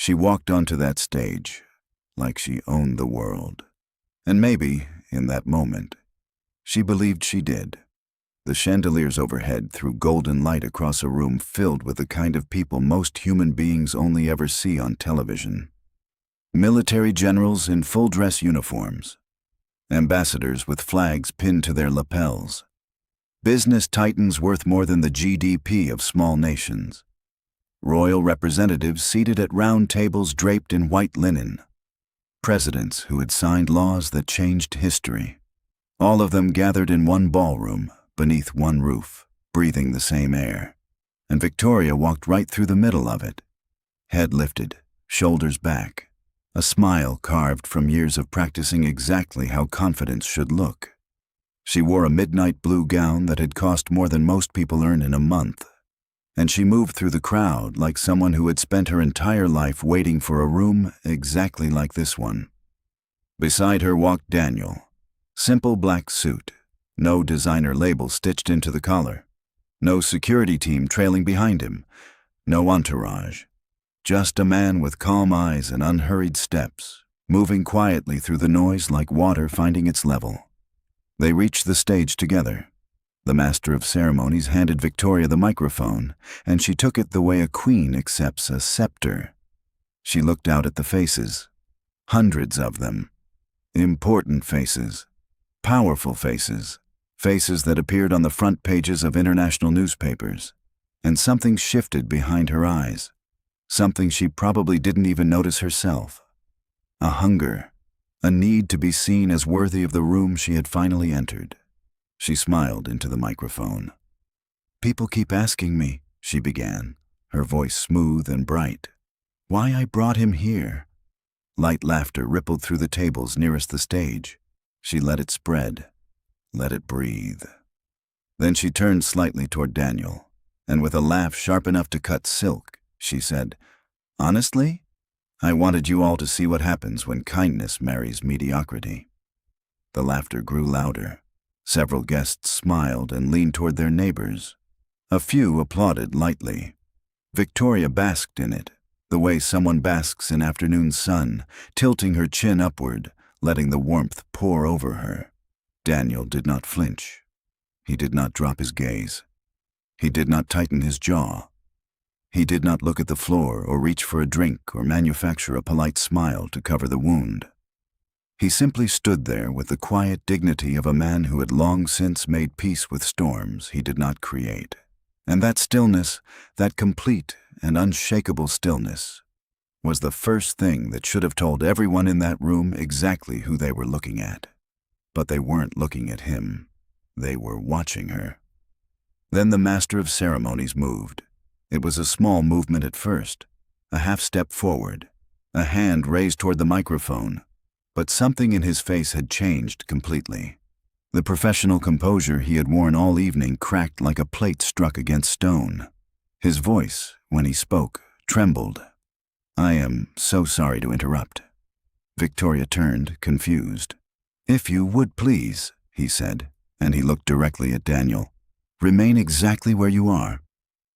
She walked onto that stage like she owned the world. And maybe, in that moment, she believed she did. The chandeliers overhead threw golden light across a room filled with the kind of people most human beings only ever see on television. Military generals in full-dress uniforms, ambassadors with flags pinned to their lapels, business titans worth more than the GDP of small nations, royal representatives seated at round tables draped in white linen, presidents who had signed laws that changed history. All of them gathered in one ballroom, beneath one roof, breathing the same air. And Victoria walked right through the middle of it, head lifted, shoulders back, a smile carved from years of practicing exactly how confidence should look. She wore a midnight blue gown that had cost more than most people earn in a month, and she moved through the crowd like someone who had spent her entire life waiting for a room exactly like this one. Beside her walked Daniel, simple black suit, no designer label stitched into the collar, no security team trailing behind him, no entourage. Just a man with calm eyes and unhurried steps, moving quietly through the noise like water finding its level. They reached the stage together. The master of ceremonies handed Victoria the microphone, and she took it the way a queen accepts a scepter. She looked out at the faces, hundreds of them. Important faces, powerful faces, faces that appeared on the front pages of international newspapers. And something shifted behind her eyes. Something she probably didn't even notice herself. A hunger, a need to be seen as worthy of the room she had finally entered. She smiled into the microphone. "People keep asking me," she began, her voice smooth and bright, "why I brought him here." Light laughter rippled through the tables nearest the stage. She let it spread, let it breathe. Then she turned slightly toward Daniel, and with a laugh sharp enough to cut silk, she said, "Honestly, I wanted you all to see what happens when kindness marries mediocrity." The laughter grew louder. Several guests smiled and leaned toward their neighbors. A few applauded lightly. Victoria basked in it, the way someone basks in afternoon sun, tilting her chin upward, letting the warmth pour over her. Daniel did not flinch. He did not drop his gaze. He did not tighten his jaw. He did not look at the floor or reach for a drink or manufacture a polite smile to cover the wound. He simply stood there with the quiet dignity of a man who had long since made peace with storms he did not create. And that stillness, that complete and unshakable stillness, was the first thing that should have told everyone in that room exactly who they were looking at. But they weren't looking at him. They were watching her. Then the master of ceremonies moved. It was a small movement at first, a half step forward, a hand raised toward the microphone. But something in his face had changed completely. The professional composure he had worn all evening cracked like a plate struck against stone. His voice, when he spoke, trembled. "I am so sorry to interrupt." Victoria turned, confused. "If you would please," he said, and he looked directly at Daniel. "Remain exactly where you are."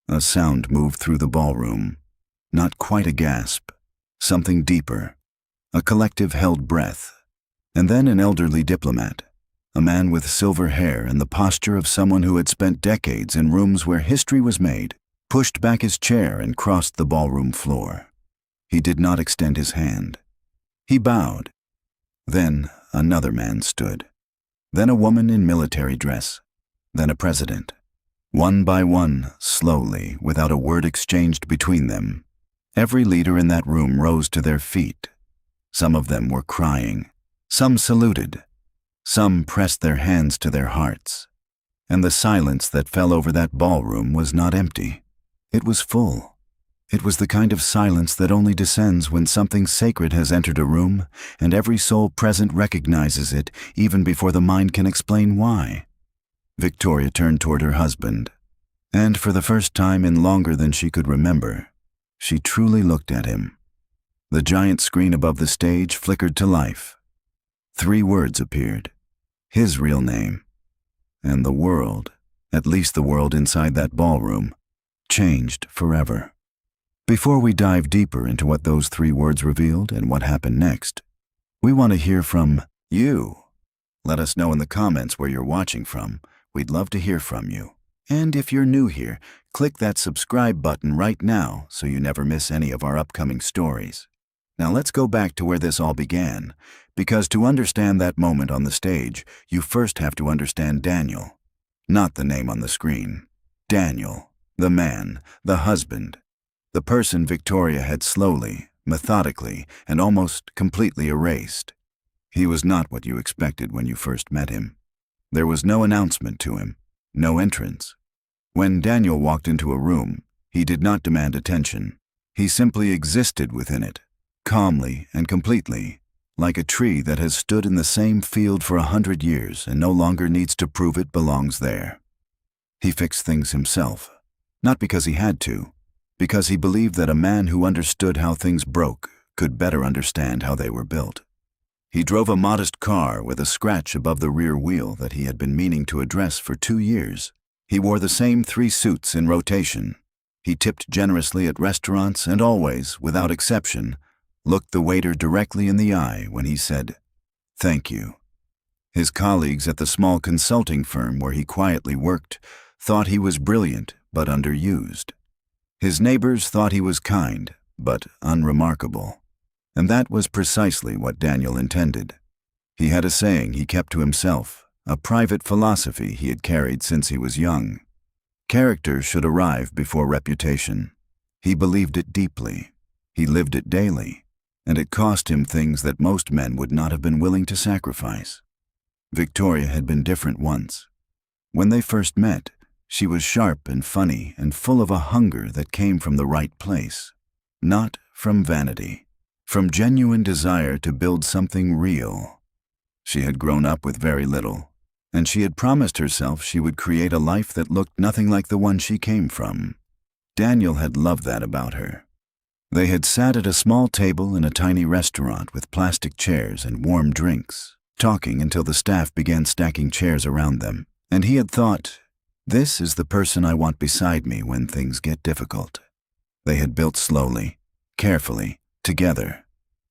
A sound moved through the ballroom. Not quite a gasp. Something deeper. A collective held breath. And then an elderly diplomat, a man with silver hair and the posture of someone who had spent decades in rooms where history was made, pushed back his chair and crossed the ballroom floor. He did not extend his hand. He bowed. Then another man stood. Then a woman in military dress. Then a president. One by one, slowly, without a word exchanged between them, every leader in that room rose to their feet. Some of them were crying. Some saluted. Some pressed their hands to their hearts. And the silence that fell over that ballroom was not empty. It was full. It was the kind of silence that only descends when something sacred has entered a room and every soul present recognizes it even before the mind can explain why. Victoria turned toward her husband, and for the first time in longer than she could remember, she truly looked at him. The giant screen above the stage flickered to life. 3 words appeared. His real name. And the world, at least the world inside that ballroom, changed forever. Before we dive deeper into what those 3 words revealed and what happened next, we want to hear from you. Let us know in the comments where you're watching from. We'd love to hear from you. And if you're new here, click that subscribe button right now so you never miss any of our upcoming stories. Now let's go back to where this all began, because to understand that moment on the stage, you first have to understand Daniel. Not the name on the screen. Daniel, the man, the husband, the person Victoria had slowly, methodically, and almost completely erased. He was not what you expected when you first met him. There was no announcement to him, no entrance. When Daniel walked into a room, he did not demand attention. He simply existed within it, calmly and completely, like a tree that has stood in the same field for 100 years and no longer needs to prove it belongs there. He fixed things himself, not because he had to, because he believed that a man who understood how things broke could better understand how they were built. He drove a modest car with a scratch above the rear wheel that he had been meaning to address for 2 years. He wore the same 3 suits in rotation. He tipped generously at restaurants and always, without exception, looked the waiter directly in the eye when he said, "Thank you." His colleagues at the small consulting firm where he quietly worked thought he was brilliant but underused. His neighbors thought he was kind but unremarkable. And that was precisely what Daniel intended. He had a saying he kept to himself, a private philosophy he had carried since he was young. Character should arrive before reputation. He believed it deeply. He lived it daily, and it cost him things that most men would not have been willing to sacrifice. Victoria had been different once. When they first met, she was sharp and funny and full of a hunger that came from the right place, not from vanity. From genuine desire to build something real. She had grown up with very little, and she had promised herself she would create a life that looked nothing like the one she came from. Daniel had loved that about her. They had sat at a small table in a tiny restaurant with plastic chairs and warm drinks, talking until the staff began stacking chairs around them, and he had thought, "This is the person I want beside me when things get difficult." They had built slowly, carefully, together.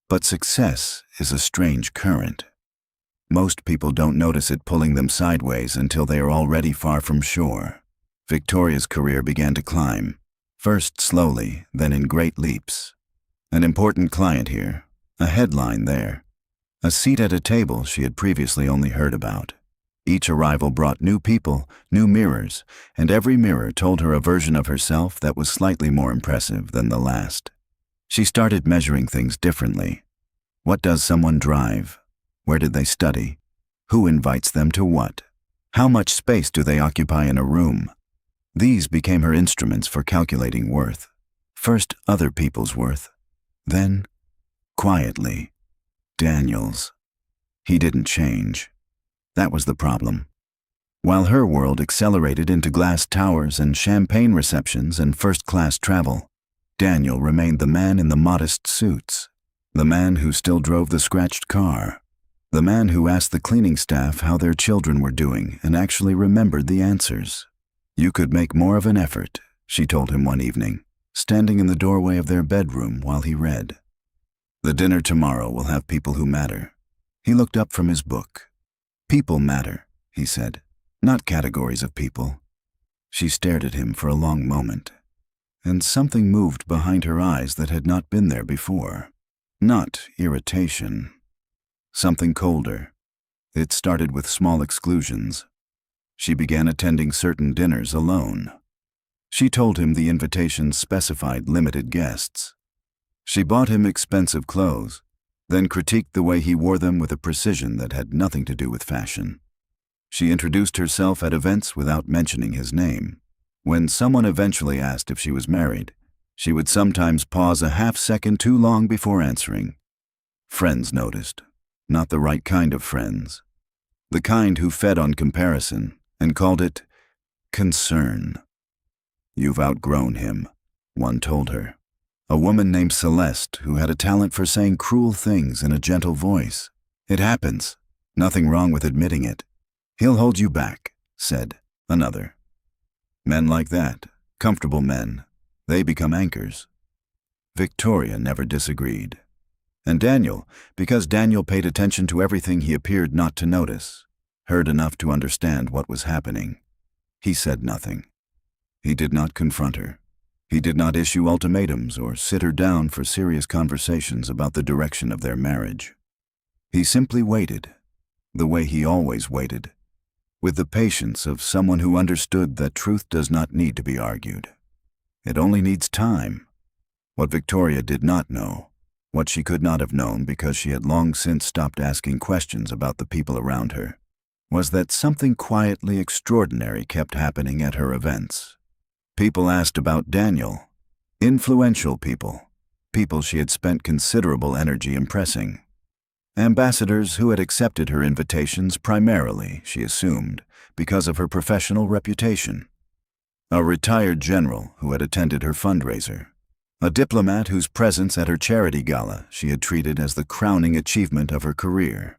But success is a strange current. Most people don't notice it pulling them sideways until they are already far from shore. Victoria's career began to climb, first slowly, then in great leaps. An important client here, a headline there, a seat at a table she had previously only heard about. Each arrival brought new people, new mirrors, and every mirror told her a version of herself that was slightly more impressive than the last. She started measuring things differently. What does someone drive? Where did they study? Who invites them to what? How much space do they occupy in a room? These became her instruments for calculating worth. First other people's worth. Then, quietly, Daniel's. He didn't change. That was the problem. While her world accelerated into glass towers and champagne receptions and first-class travel, Daniel remained the man in the modest suits, the man who still drove the scratched car, the man who asked the cleaning staff how their children were doing and actually remembered the answers. "You could make more of an effort," she told him one evening, standing in the doorway of their bedroom while he read. "The dinner tomorrow will have people who matter." He looked up from his book. "People matter," he said, "not categories of people." She stared at him for a long moment. And something moved behind her eyes that had not been there before. Not irritation. Something colder. It started with small exclusions. She began attending certain dinners alone. She told him the invitations specified limited guests. She bought him expensive clothes, then critiqued the way he wore them with a precision that had nothing to do with fashion. She introduced herself at events without mentioning his name. When someone eventually asked if she was married, she would sometimes pause a half-second too long before answering. Friends noticed. Not the right kind of friends. The kind who fed on comparison and called it concern. "You've outgrown him," one told her. A woman named Celeste who had a talent for saying cruel things in a gentle voice. "It happens. Nothing wrong with admitting it." "He'll hold you back," said another. Men like that, comfortable men, they become anchors. Victoria never disagreed. And Daniel, because Daniel paid attention to everything he appeared not to notice, heard enough to understand what was happening. He said nothing. He did not confront her. He did not issue ultimatums or sit her down for serious conversations about the direction of their marriage. He simply waited, the way he always waited, with the patience of someone who understood that truth does not need to be argued. It only needs time. What Victoria did not know, what she could not have known because she had long since stopped asking questions about the people around her, was that something quietly extraordinary kept happening at her events. People asked about Daniel, influential people, people she had spent considerable energy impressing. Ambassadors who had accepted her invitations primarily, she assumed, because of her professional reputation. A retired general who had attended her fundraiser. A diplomat whose presence at her charity gala she had treated as the crowning achievement of her career.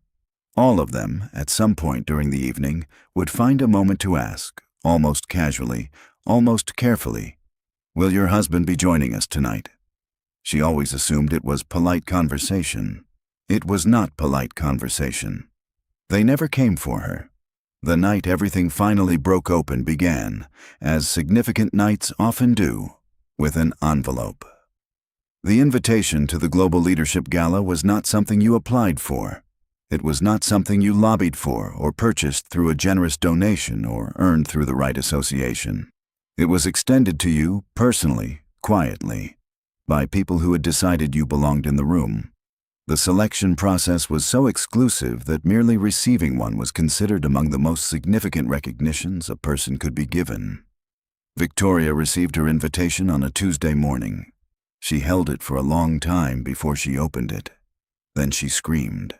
All of them, at some point during the evening, would find a moment to ask, almost casually, almost carefully, "Will your husband be joining us tonight?" She always assumed it was polite conversation. It was not polite conversation. They never came for her. The night everything finally broke open began, as significant nights often do, with an envelope. The invitation to the Global Leadership Gala was not something you applied for. It was not something you lobbied for or purchased through a generous donation or earned through the right association. It was extended to you, personally, quietly, by people who had decided you belonged in the room. The selection process was so exclusive that merely receiving one was considered among the most significant recognitions a person could be given. Victoria received her invitation on a Tuesday morning. She held it for a long time before she opened it. Then she screamed,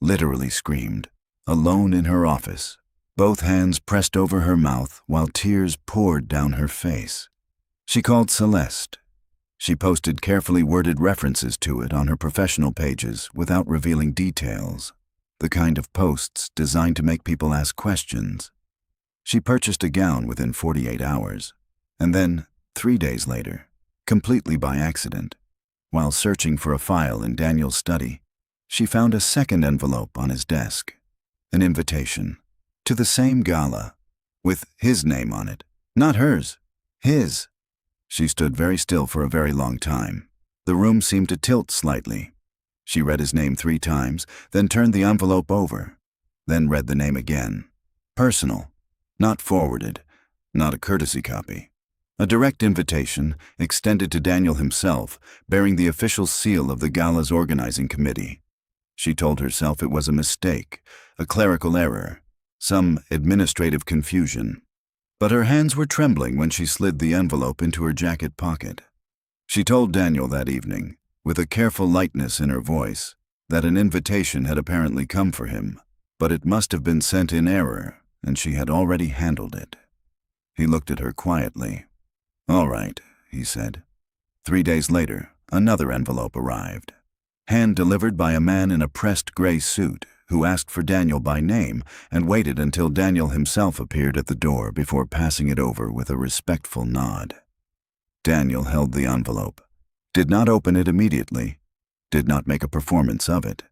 literally screamed, alone in her office, both hands pressed over her mouth while tears poured down her face. She called Celeste. She posted carefully worded references to it on her professional pages without revealing details, the kind of posts designed to make people ask questions. She purchased a gown within 48 hours, and then, 3 days later, completely by accident, while searching for a file in Daniel's study, she found a second envelope on his desk, an invitation to the same gala, with his name on it, not hers, his. She stood very still for a very long time. The room seemed to tilt slightly. She read his name 3 times, then turned the envelope over, then read the name again. Personal, not forwarded, not a courtesy copy. A direct invitation extended to Daniel himself, bearing the official seal of the gala's organizing committee. She told herself it was a mistake, a clerical error, some administrative confusion. But her hands were trembling when she slid the envelope into her jacket pocket. She told Daniel that evening, with a careful lightness in her voice, that an invitation had apparently come for him, but it must have been sent in error, and she had already handled it. He looked at her quietly. "All right," he said. 3 days later, another envelope arrived, hand-delivered by a man in a pressed gray suit who asked for Daniel by name and waited until Daniel himself appeared at the door before passing it over with a respectful nod. Daniel held the envelope, did not open it immediately, did not make a performance of it.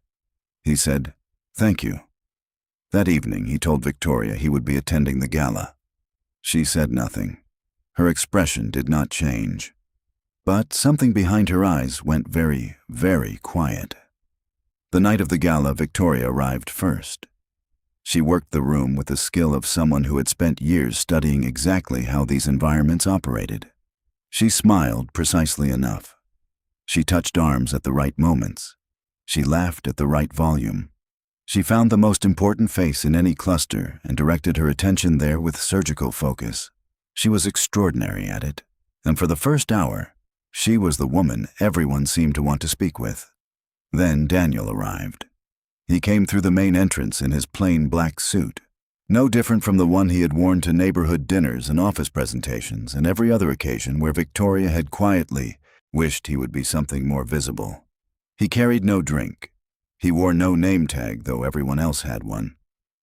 He said, "Thank you." That evening, he told Victoria he would be attending the gala. She said nothing. Her expression did not change. But something behind her eyes went very, very quiet. The night of the gala, Victoria arrived first. She worked the room with the skill of someone who had spent years studying exactly how these environments operated. She smiled precisely enough. She touched arms at the right moments. She laughed at the right volume. She found the most important face in any cluster and directed her attention there with surgical focus. She was extraordinary at it, and for the first hour, she was the woman everyone seemed to want to speak with. Then Daniel arrived. He came through the main entrance in his plain black suit, no different from the one he had worn to neighborhood dinners and office presentations and every other occasion where Victoria had quietly wished he would be something more visible. He carried no drink. He wore no name tag, though everyone else had one.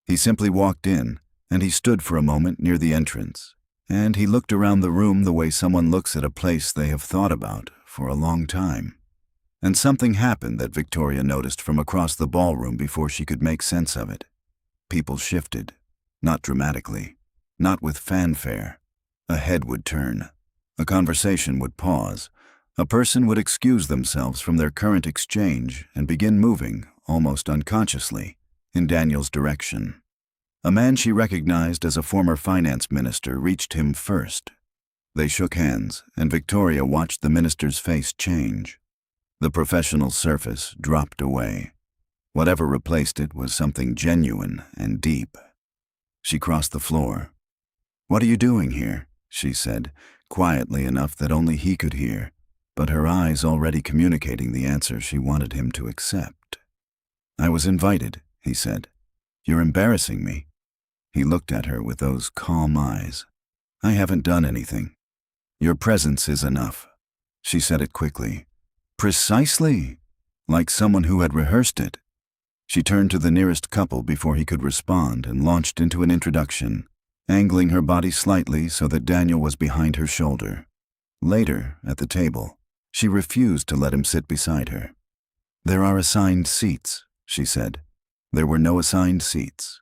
He simply walked in, and he stood for a moment near the entrance, and he looked around the room the way someone looks at a place they have thought about for a long time. And something happened that Victoria noticed from across the ballroom before she could make sense of it. People shifted, not dramatically, not with fanfare. A head would turn, a conversation would pause, a person would excuse themselves from their current exchange and begin moving, almost unconsciously, in Daniel's direction. A man she recognized as a former finance minister reached him first. They shook hands, and Victoria watched the minister's face change. The professional surface dropped away. Whatever replaced it was something genuine and deep. She crossed the floor. "What are you doing here?" she said, quietly enough that only he could hear, but her eyes already communicating the answer she wanted him to accept. "I was invited," he said. "You're embarrassing me." He looked at her with those calm eyes. "I haven't done anything. Your presence is enough." She said it quickly. "Precisely," like someone who had rehearsed it. She turned to the nearest couple before he could respond and launched into an introduction, angling her body slightly so that Daniel was behind her shoulder. Later, at the table, she refused to let him sit beside her. "There are assigned seats," she said. There were no assigned seats.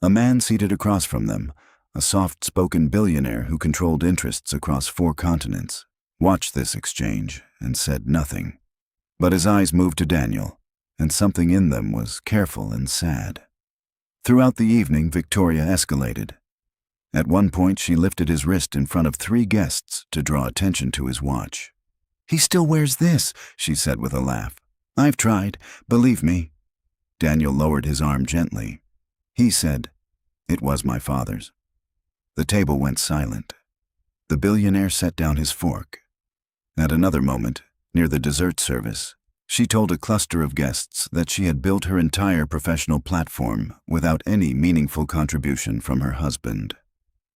A man seated across from them, a soft-spoken billionaire who controlled interests across 4 continents, watched this exchange and said nothing. But his eyes moved to Daniel, and something in them was careful and sad. Throughout the evening, Victoria escalated. At one point, she lifted his wrist in front of 3 guests to draw attention to his watch. "He still wears this," she said with a laugh. "I've tried, believe me." Daniel lowered his arm gently. He said, "It was my father's." The table went silent. The billionaire set down his fork. At another moment, near the dessert service, she told a cluster of guests that she had built her entire professional platform without any meaningful contribution from her husband.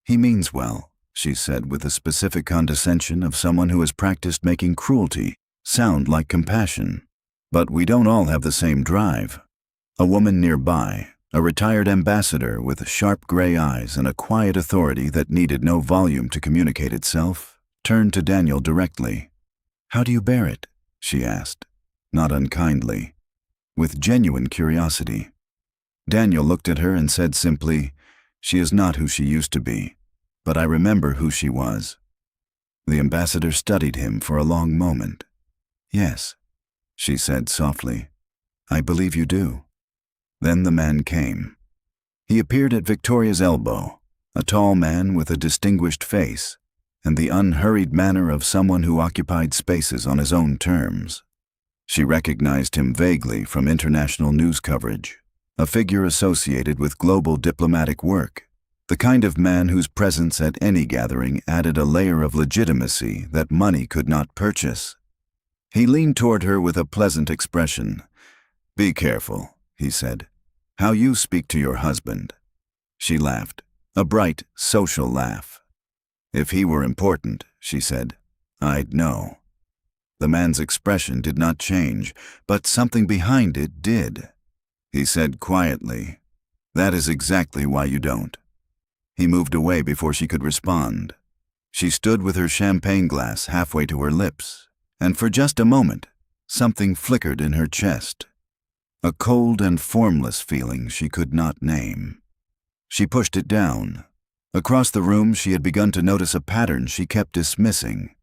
"He means well," she said with the specific condescension of someone who has practiced making cruelty sound like compassion. "But we don't all have the same drive." A woman nearby, a retired ambassador with sharp gray eyes and a quiet authority that needed no volume to communicate itself, turned to Daniel directly. "How do you bear it?" she asked, not unkindly, with genuine curiosity. Daniel looked at her and said simply, "She is not who she used to be, but I remember who she was." The ambassador studied him for a long moment. "Yes," she said softly, "I believe you do." Then the man came. He appeared at Victoria's elbow, a tall man with a distinguished face and the unhurried manner of someone who occupied spaces on his own terms. She recognized him vaguely from international news coverage, a figure associated with global diplomatic work, the kind of man whose presence at any gathering added a layer of legitimacy that money could not purchase. He leaned toward her with a pleasant expression. "Be careful," he said, "how you speak to your husband." She laughed, a bright, social laugh. "If he were important," she said, "I'd know." The man's expression did not change, but something behind it did. He said quietly, "That is exactly why you don't." He moved away before she could respond. She stood with her champagne glass halfway to her lips, and for just a moment, something flickered in her chest. A cold and formless feeling she could not name. She pushed it down. Across the room, she had begun to notice a pattern she kept dismissing.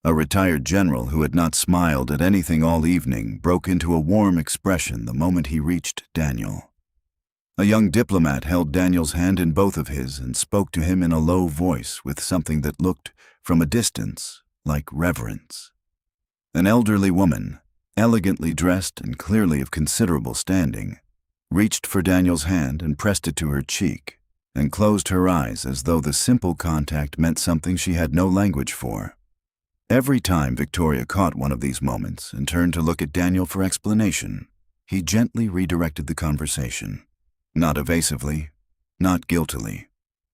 A retired general who had not smiled at anything all evening broke into a warm expression the moment he reached Daniel. A young diplomat held Daniel's hand in both of his and spoke to him in a low voice with something that looked, from a distance, like reverence. An elderly woman, elegantly dressed and clearly of considerable standing, reached for Daniel's hand and pressed it to her cheek, and closed her eyes as though the simple contact meant something she had no language for. Every time Victoria caught one of these moments and turned to look at Daniel for explanation, he gently redirected the conversation. Not evasively, not guiltily,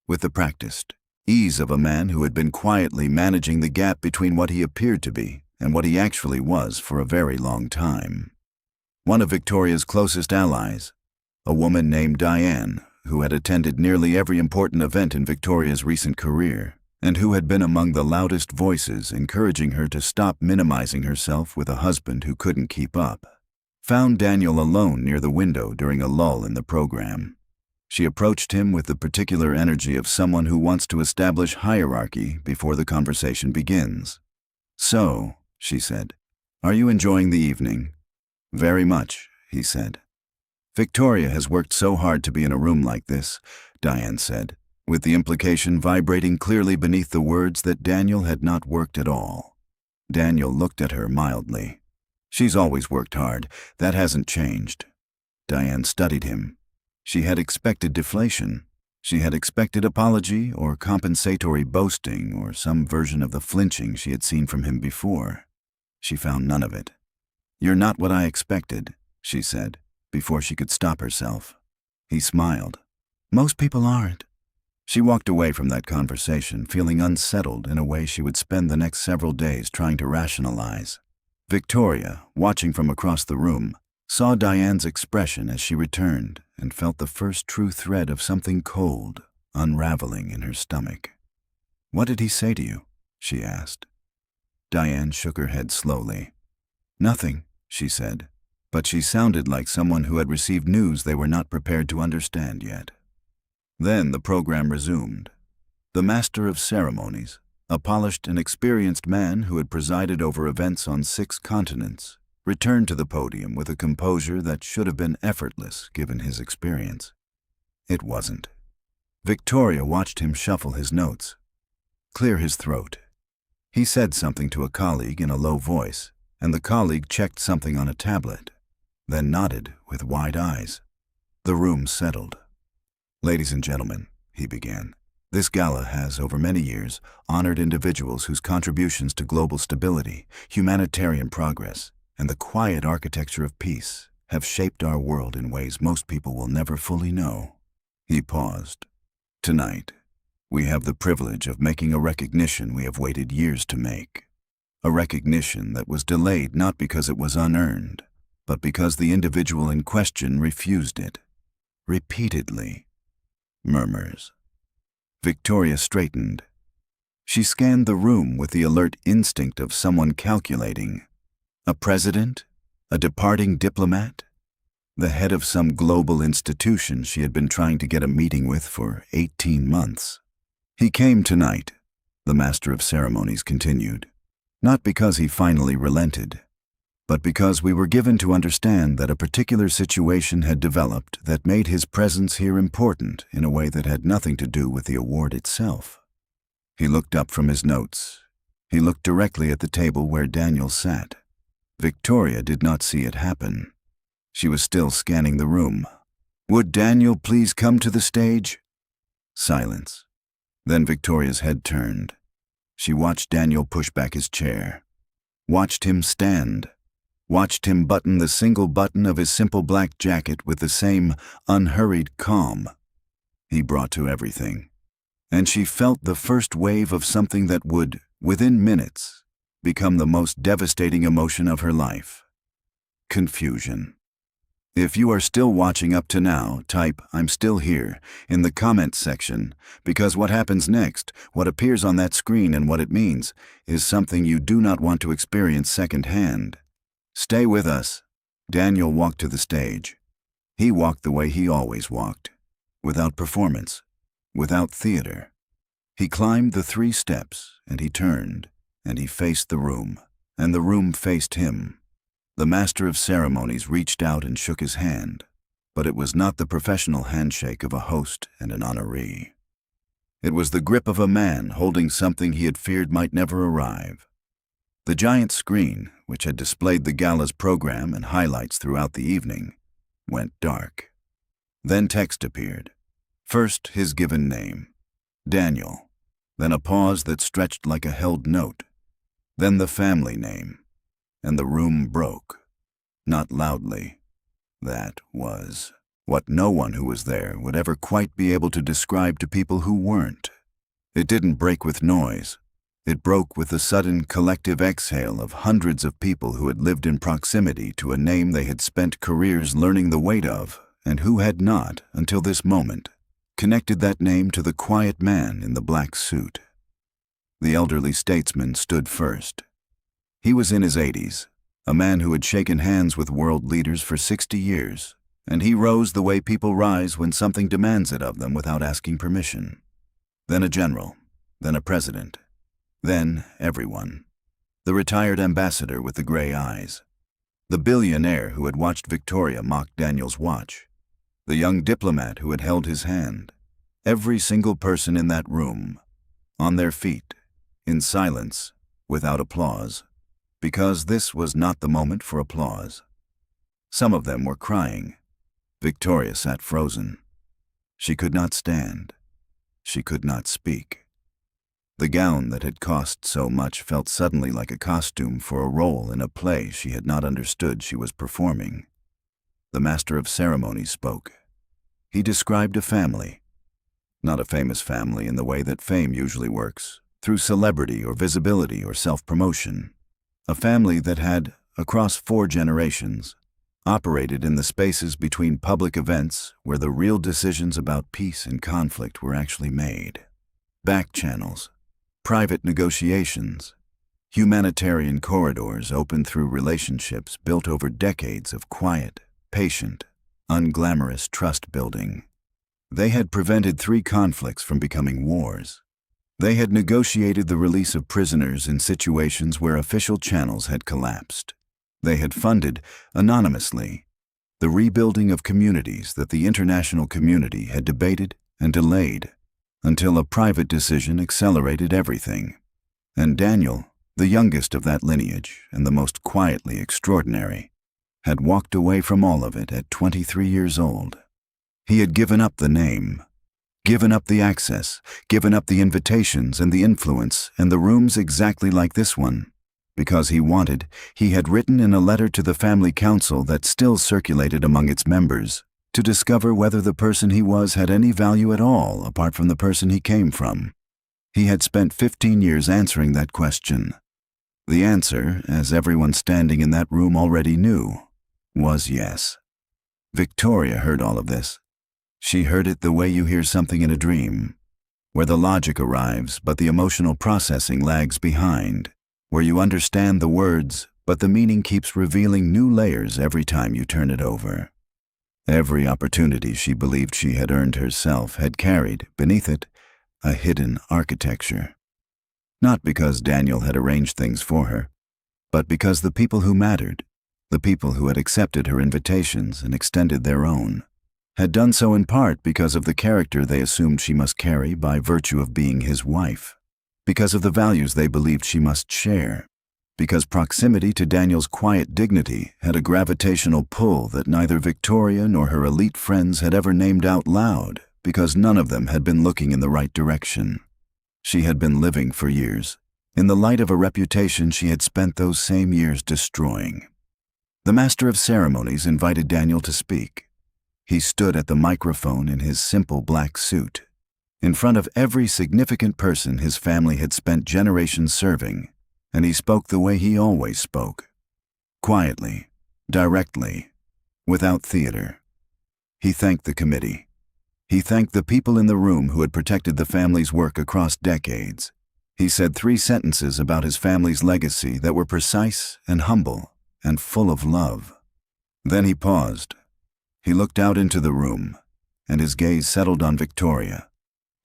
with the practiced ease of a man who had been quietly managing the gap between what he appeared to be and what he actually was for a very long time. One of Victoria's closest allies, a woman named Diane, who had attended nearly every important event in Victoria's recent career, and who had been among the loudest voices encouraging her to stop minimizing herself with a husband who couldn't keep up, found Daniel alone near the window during a lull in the program. She approached him with the particular energy of someone who wants to establish hierarchy before the conversation begins. "So," she said, "are you enjoying the evening?" "Very much," he said. "Victoria has worked so hard to be in a room like this," Diane said, with the implication vibrating clearly beneath the words that Daniel had not worked at all. Daniel looked at her mildly. "She's always worked hard. That hasn't changed." Diane studied him. She had expected deflation. She had expected apology or compensatory boasting or some version of the flinching she had seen from him before. She found none of it. "You're not what I expected," she said, before she could stop herself. He smiled. "Most people aren't." She walked away from that conversation, feeling unsettled in a way she would spend the next several days trying to rationalize. Victoria, watching from across the room, saw Diane's expression as she returned and felt the first true thread of something cold unraveling in her stomach. "What did he say to you?" she asked. Diane shook her head slowly. "Nothing," she said, but she sounded like someone who had received news they were not prepared to understand yet. Then the program resumed. The master of ceremonies, a polished and experienced man who had presided over events on 6 continents, returned to the podium with a composure that should have been effortless given his experience. It wasn't. Victoria watched him shuffle his notes, clear his throat. He said something to a colleague in a low voice, and the colleague checked something on a tablet, then nodded with wide eyes. The room settled. "Ladies and gentlemen," he began, "this gala has, over many years, honored individuals whose contributions to global stability, humanitarian progress, and the quiet architecture of peace have shaped our world in ways most people will never fully know." He paused. "Tonight, we have the privilege of making a recognition we have waited years to make. A recognition that was delayed not because it was unearned, but because the individual in question refused it. Repeatedly." Murmurs. Victoria straightened. She scanned the room with the alert instinct of someone calculating. A president? A departing diplomat? The head of some global institution she had been trying to get a meeting with for 18 months. "He came tonight," the master of ceremonies continued, "not because he finally relented, but because we were given to understand that a particular situation had developed that made his presence here important in a way that had nothing to do with the award itself." He looked up from his notes. He looked directly at the table where Daniel sat. Victoria did not see it happen. She was still scanning the room. "Would Daniel please come to the stage?" Silence. Then Victoria's head turned. She watched Daniel push back his chair. Watched him stand. Watched him button the single button of his simple black jacket with the same unhurried calm he brought to everything. And she felt the first wave of something that would, within minutes, become the most devastating emotion of her life. Confusion. If you are still watching up to now, type "I'm still here" in the comments section, because what happens next, what appears on that screen and what it means, is something you do not want to experience secondhand. Stay with us. Daniel walked to the stage. He walked the way he always walked, without performance, without theater. He climbed the 3 steps, and he turned, and he faced the room, and the room faced him. The master of ceremonies reached out and shook his hand, but it was not the professional handshake of a host and an honoree. It was the grip of a man holding something he had feared might never arrive. The giant screen, which had displayed the gala's program and highlights throughout the evening, went dark. Then text appeared. First his given name, Daniel, then a pause that stretched like a held note, then the family name, and the room broke. Not loudly. That was what no one who was there would ever quite be able to describe to people who weren't. It didn't break with noise. It broke with the sudden collective exhale of hundreds of people who had lived in proximity to a name they had spent careers learning the weight of, and who had not, until this moment, connected that name to the quiet man in the black suit. The elderly statesman stood first. He was in his 80s, a man who had shaken hands with world leaders for 60 years, and he rose the way people rise when something demands it of them without asking permission. Then a general, then a president, then everyone. The retired ambassador with the gray eyes, the billionaire who had watched Victoria mock Daniel's watch, the young diplomat who had held his hand. Every single person in that room, on their feet, in silence, without applause, because this was not the moment for applause. Some of them were crying. Victoria sat frozen. She could not stand. She could not speak. The gown that had cost so much felt suddenly like a costume for a role in a play she had not understood she was performing. The master of ceremonies spoke. He described a family. Not a famous family in the way that fame usually works, through celebrity or visibility or self-promotion. A family that had, across 4 generations, operated in the spaces between public events where the real decisions about peace and conflict were actually made. Back channels, private negotiations, humanitarian corridors opened through relationships built over decades of quiet, patient, unglamorous trust building. They had prevented 3 conflicts from becoming wars. They had negotiated the release of prisoners in situations where official channels had collapsed. They had funded, anonymously, the rebuilding of communities that the international community had debated and delayed until a private decision accelerated everything. And Daniel, the youngest of that lineage and the most quietly extraordinary, had walked away from all of it at 23 years old. He had given up the name, given up the access, given up the invitations and the influence and the rooms exactly like this one. Because he had written in a letter to the family council that still circulated among its members, to discover whether the person he was had any value at all apart from the person he came from. He had spent 15 years answering that question. The answer, as everyone standing in that room already knew, was yes. Victoria heard all of this. She heard it the way you hear something in a dream, where the logic arrives but the emotional processing lags behind, where you understand the words but the meaning keeps revealing new layers every time you turn it over. Every opportunity she believed she had earned herself had carried, beneath it, a hidden architecture. Not because Daniel had arranged things for her, but because the people who mattered, the people who had accepted her invitations and extended their own, had done so in part because of the character they assumed she must carry by virtue of being his wife, because of the values they believed she must share, because proximity to Daniel's quiet dignity had a gravitational pull that neither Victoria nor her elite friends had ever named out loud, because none of them had been looking in the right direction. She had been living for years, in the light of a reputation she had spent those same years destroying. The master of ceremonies invited Daniel to speak. He stood at the microphone in his simple black suit, in front of every significant person his family had spent generations serving, and he spoke the way he always spoke. Quietly, directly, without theater. He thanked the committee. He thanked the people in the room who had protected the family's work across decades. He said 3 sentences about his family's legacy that were precise and humble and full of love. Then he paused. He looked out into the room, and his gaze settled on Victoria.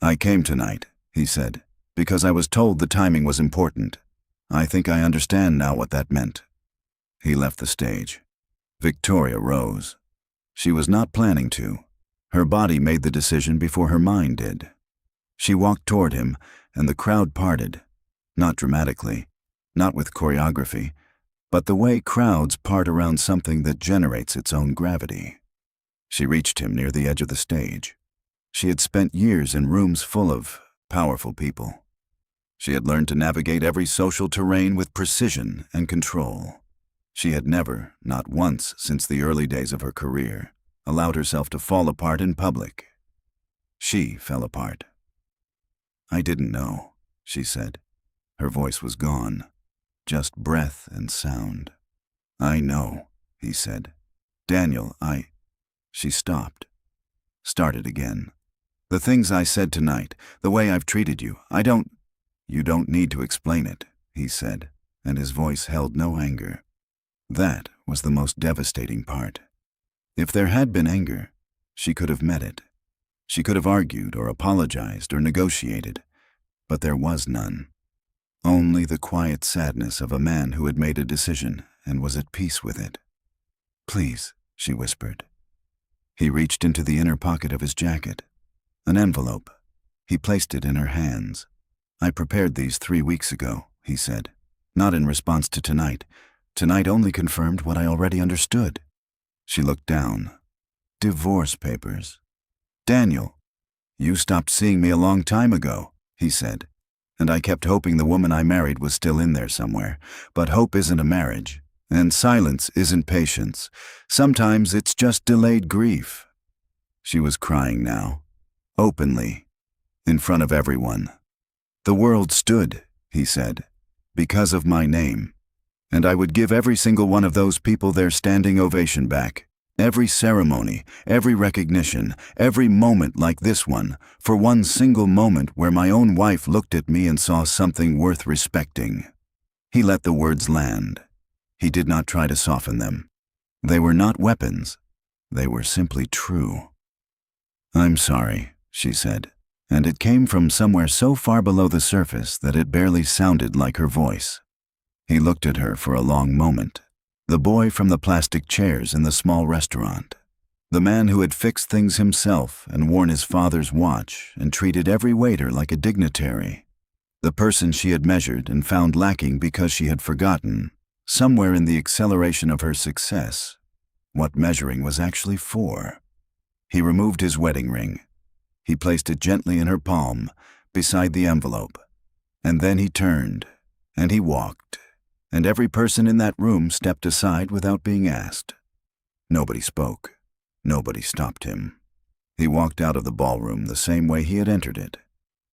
"I came tonight," he said, "because I was told the timing was important. I think I understand now what that meant." He left the stage. Victoria rose. She was not planning to. Her body made the decision before her mind did. She walked toward him, and the crowd parted, not dramatically, not with choreography, but the way crowds part around something that generates its own gravity. She reached him near the edge of the stage. She had spent years in rooms full of powerful people. She had learned to navigate every social terrain with precision and control. She had never, not once since the early days of her career, allowed herself to fall apart in public. She fell apart. "I didn't know," she said. Her voice was gone, just breath and sound. "I know," he said. "Daniel, She stopped. Started again. "The things I said tonight, the way I've treated you, I don't..." "You don't need to explain it," he said, and his voice held no anger. That was the most devastating part. If there had been anger, she could have met it. She could have argued or apologized or negotiated, but there was none. Only the quiet sadness of a man who had made a decision and was at peace with it. "Please," she whispered. He reached into the inner pocket of his jacket. An envelope. He placed it in her hands. "I prepared these 3 weeks ago," he said. "Not in response to tonight. Tonight only confirmed what I already understood." She looked down. "Divorce papers." "Daniel, you stopped seeing me a long time ago," he said. "And I kept hoping the woman I married was still in there somewhere. But hope isn't a marriage, and silence isn't patience. Sometimes it's just delayed grief." She was crying now, openly, in front of everyone. "The world stood," he said, "because of my name. And I would give every single one of those people their standing ovation back. Every ceremony, every recognition, every moment like this one, for one single moment where my own wife looked at me and saw something worth respecting." He let the words land. He did not try to soften them. They were not weapons. They were simply true. "I'm sorry," she said, and it came from somewhere so far below the surface that it barely sounded like her voice. He looked at her for a long moment. The boy from the plastic chairs in the small restaurant. The man who had fixed things himself and worn his father's watch and treated every waiter like a dignitary. The person she had measured and found lacking because she had forgotten, somewhere in the acceleration of her success, what measuring was actually for. He removed his wedding ring. He placed it gently in her palm, beside the envelope. And then he turned, and he walked. And every person in that room stepped aside without being asked. Nobody spoke. Nobody stopped him. He walked out of the ballroom the same way he had entered it,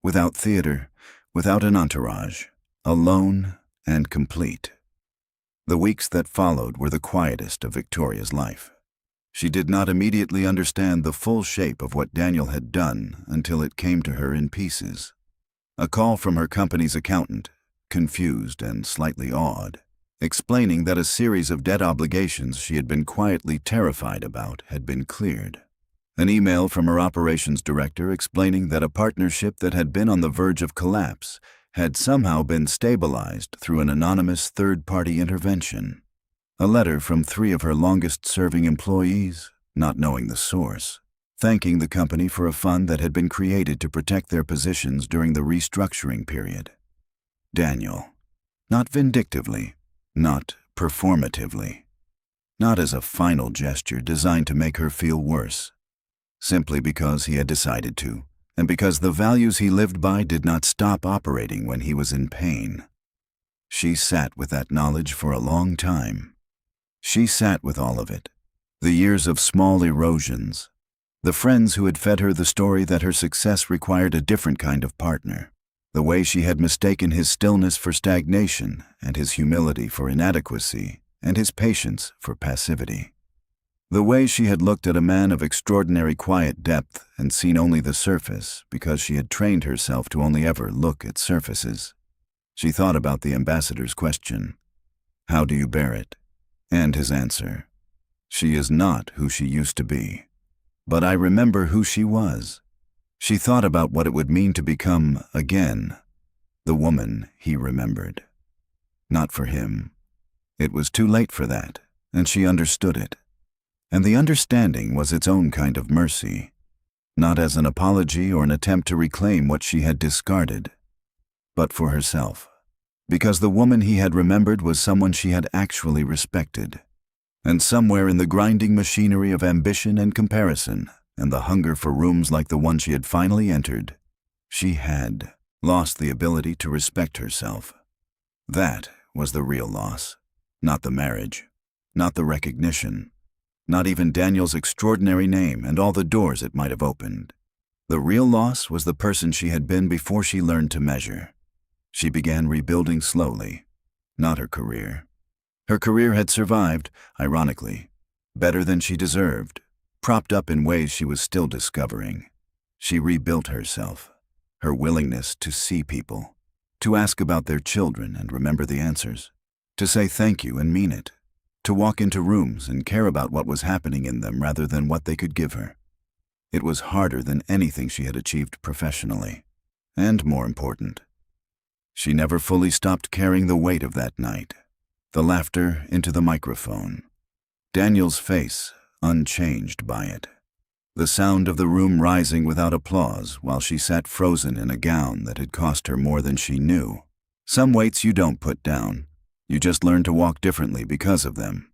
without theater, without an entourage, alone and complete. The weeks that followed were the quietest of Victoria's life. She did not immediately understand the full shape of what Daniel had done until it came to her in pieces. A call from her company's accountant, confused and slightly awed, explaining that a series of debt obligations she had been quietly terrified about had been cleared. An email from her operations director explaining that a partnership that had been on the verge of collapse had somehow been stabilized through an anonymous third-party intervention. A letter from 3 of her longest-serving employees, not knowing the source, thanking the company for a fund that had been created to protect their positions during the restructuring period. Daniel. Not vindictively, not performatively, not as a final gesture designed to make her feel worse, simply because he had decided to, and because the values he lived by did not stop operating when he was in pain. She sat with that knowledge for a long time. She sat with all of it, the years of small erosions, the friends who had fed her the story that her success required a different kind of partner. The way she had mistaken his stillness for stagnation, and his humility for inadequacy, and his patience for passivity. The way she had looked at a man of extraordinary quiet depth and seen only the surface because she had trained herself to only ever look at surfaces. She thought about the ambassador's question, "How do you bear it?" and his answer, "She is not who she used to be. But I remember who she was." She thought about what it would mean to become, again, the woman he remembered. Not for him. It was too late for that, and she understood it. And the understanding was its own kind of mercy, not as an apology or an attempt to reclaim what she had discarded, but for herself, because the woman he had remembered was someone she had actually respected. And somewhere in the grinding machinery of ambition and comparison, and the hunger for rooms like the one she had finally entered, she had lost the ability to respect herself. That was the real loss, not the marriage, not the recognition, not even Daniel's extraordinary name and all the doors it might have opened. The real loss was the person she had been before she learned to measure. She began rebuilding slowly, not her career. Her career had survived, ironically, better than she deserved, propped up in ways she was still discovering. She rebuilt herself, her willingness to see people, to ask about their children and remember the answers, to say thank you and mean it, to walk into rooms and care about what was happening in them rather than what they could give her. It was harder than anything she had achieved professionally, and more important, she never fully stopped carrying the weight of that night, the laughter into the microphone, Daniel's face unchanged by it, the sound of the room rising without applause while she sat frozen in a gown that had cost her more than she knew. Some weights you don't put down, you just learn to walk differently because of them.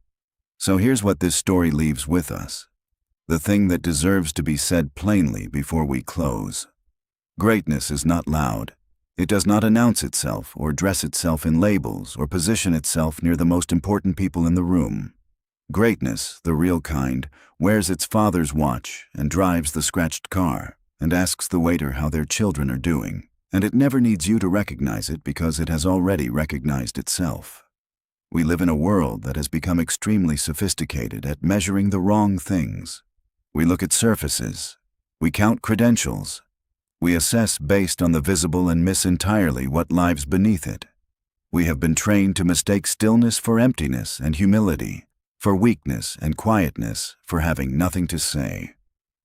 So here's what this story leaves with us, the thing that deserves to be said plainly before we close. Greatness is not loud. It does not announce itself or dress itself in labels or position itself near the most important people in the room. Greatness, the real kind, wears its father's watch and drives the scratched car and asks the waiter how their children are doing, and it never needs you to recognize it because it has already recognized itself. We live in a world that has become extremely sophisticated at measuring the wrong things. We look at surfaces. We count credentials. We assess based on the visible and miss entirely what lies beneath it. We have been trained to mistake stillness for emptiness and humility, for weakness and quietness, for having nothing to say.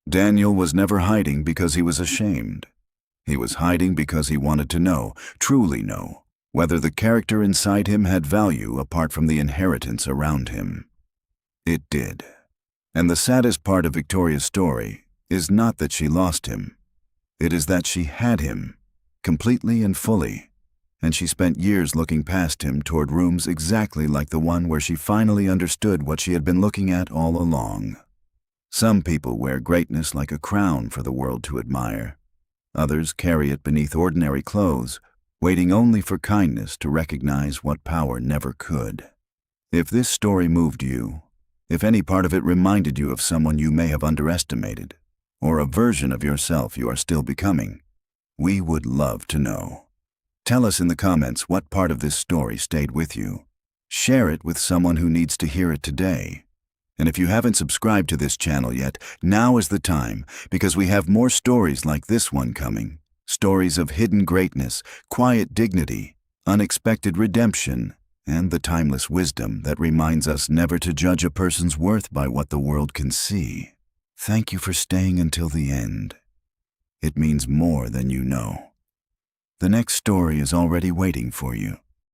Daniel was never hiding because he was ashamed. He was hiding because he wanted to know, truly know, whether the character inside him had value apart from the inheritance around him. It did. And the saddest part of Victoria's story is not that she lost him. It is that she had him, completely and fully, and she spent years looking past him toward rooms exactly like the one where she finally understood what she had been looking at all along. Some people wear greatness like a crown for the world to admire. Others carry it beneath ordinary clothes, waiting only for kindness to recognize what power never could. If this story moved you, if any part of it reminded you of someone you may have underestimated, or a version of yourself you are still becoming, we would love to know. Tell us in the comments what part of this story stayed with you. Share it with someone who needs to hear it today. And if you haven't subscribed to this channel yet, now is the time, because we have more stories like this one coming. Stories of hidden greatness, quiet dignity, unexpected redemption, and the timeless wisdom that reminds us never to judge a person's worth by what the world can see. Thank you for staying until the end. It means more than you know. The next story is already waiting for you.